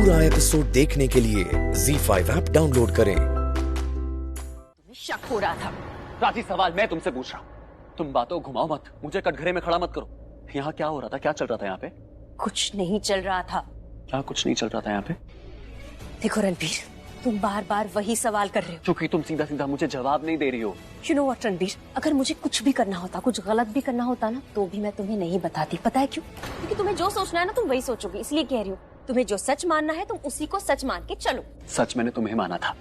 पूरा एपिसोड देखने के लिए ZEE5 ऐप डाउनलोड करें। शक हो रहा था। राजी, सवाल मैं तुमसे पूछ रहा हूँ। तुम बातों घुमाओ मत, मुझे कटघरे में खड़ा मत करो। यहाँ क्या हो रहा था, क्या चल रहा था यहाँ पे? कुछ नहीं चल रहा था। क्या कुछ नहीं चल रहा था यहाँ पे? देखो रणबीर, तुम बार बार वही सवाल कर रहे हो। क्योंकि तुम सीधा सीधा मुझे जवाब नहीं दे रही हो। You know what, रणबीर, अगर मुझे कुछ भी करना होता, कुछ गलत भी करना होता ना, तो भी मैं तुम्हें नहीं बताती। पता है क्यों? क्योंकि तुम्हें जो सोचना है ना, तुम वही सोचोगे। इसलिए कह रही हूँ, तुम्हें जो सच मानना है तुम उसी को सच मान के चलो। सच मैंने तुम्हें माना था।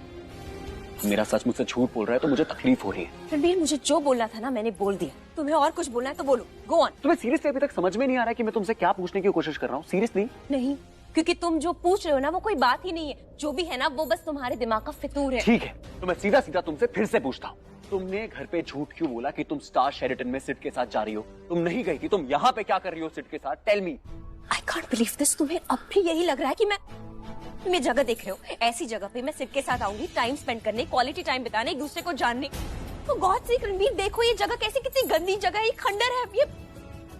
मेरा सच मुझसे झूठ बोल रहा है तो मुझे तकलीफ हो रही है। रणबीर, मुझे जो बोलना था ना मैंने बोल दिया। तुम्हें और कुछ बोलना है तो बोलो, गो ऑन। तुम्हें सीरियसली अभी तक समझ में नहीं आ रहा है कि मैं तुमसे क्या पूछने की कोशिश कर रहा हूँ? सीरियसली नहीं, क्योंकि तुम जो पूछ रहे हो ना वो कोई बात ही नहीं है। जो भी है ना वो बस तुम्हारे दिमाग का फितूर है। ठीक है, तो मैं सीधा सीधा तुमसे फिर से पूछता हूँ, तुमने घर पे झूठ क्यों बोला कि तुम स्टार शेरेटन में सिड के साथ जा रही हो? तुम नहीं गई थी, तुम यहाँ पे क्या कर रही हो सिड के साथ? Tell me. I can't believe this। तुम्हें अब भी यही लग रहा है कि मैं जगह देख रहे हो? ऐसी जगह पे मैं सिड के साथ आऊंगी टाइम स्पेंड करने, क्वालिटी टाइम बिताने, एक दूसरे को जानने। तो गॉड से रणबीर, देखो ये जगह कैसी, कितनी गंदी जगह है, ये खंडर है। ये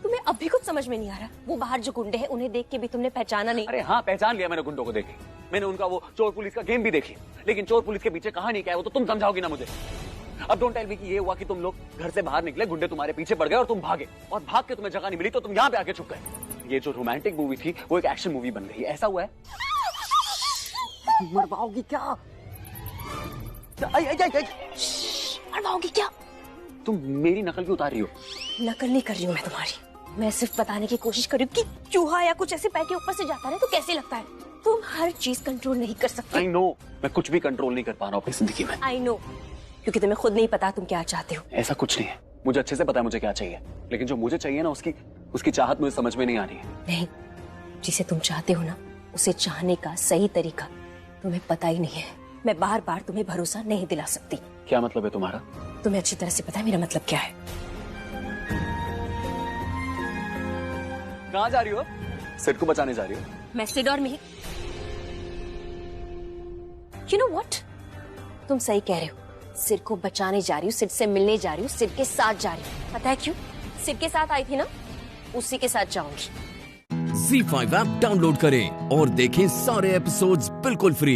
तुम्हें अब भी कुछ समझ में नहीं आ रहा? वो बाहर जो गुंडे हैं उन्हें देख के भी तुमने पहचाना नहीं? अरे हाँ, पहचान लिया मैंने गुंडों को देखे। मैंने उनका वो चोर पुलिस का गेम भी देखी, लेकिन चोर पुलिस के पीछे कहानी क्या है वो तो तुम समझाओगी ना मुझे। अब डोंट टेल मी कि ये हुआ कि तुम लोग घर से बाहर निकले, गुंडे तुम्हारे पीछे पड़ गए और तुम भागे, और भाग के तुम्हें जगह नहीं मिली तो तुम यहाँ पे आके छुप गए। ये जो रोमांटिक मूवी थी वो एक एक्शन मूवी बन गई, ऐसा हुआ है? मरवाओगी क्या? मरवाओगी क्या? तुम मेरी नकल क्यों उतार रही हो? नकल नहीं कर रही हूँ मैं तुम्हारी। मैं सिर्फ बताने की कोशिश कर रही हूँ कि चूहा या कुछ ऐसे पैर के ऊपर से जाता है तो कैसे लगता है। तुम हर चीज कंट्रोल नहीं कर सकते। I know, मैं कुछ भी कंट्रोल नहीं कर पा रहा हूँ अपनी जिंदगी में। I know, क्योंकि तुम्हें खुद नहीं पता तुम क्या चाहते हो। ऐसा कुछ नहीं है, मुझे अच्छे से पता है मुझे क्या चाहिए, लेकिन जो मुझे चाहिए ना उसकी चाहत मुझे समझ में नहीं आ रही है। नहीं, जिसे तुम चाहते हो ना उसे चाहने का सही तरीका तुम्हें पता ही नहीं है। मैं बार बार तुम्हें भरोसा नहीं दिला सकती। क्या मतलब है तुम्हारा? तुम्हें अच्छी तरह से पता है मेरा मतलब क्या है। कहाँ जा रही हो? सिड को बचाने जा रही हो? मैं सिड और मिहिर, you know what? तुम सही कह रहे हो। सिड को बचाने जा रही हूँ, सिड से मिलने जा रही हूँ, सिड के साथ जा रही हूँ। पता है क्यों? सिड के साथ आई थी ना, उसी के साथ जाऊंगी। ZEE5 ऐप डाउनलोड करें और देखें सारे एपिसोड्स बिल्कुल फ्री।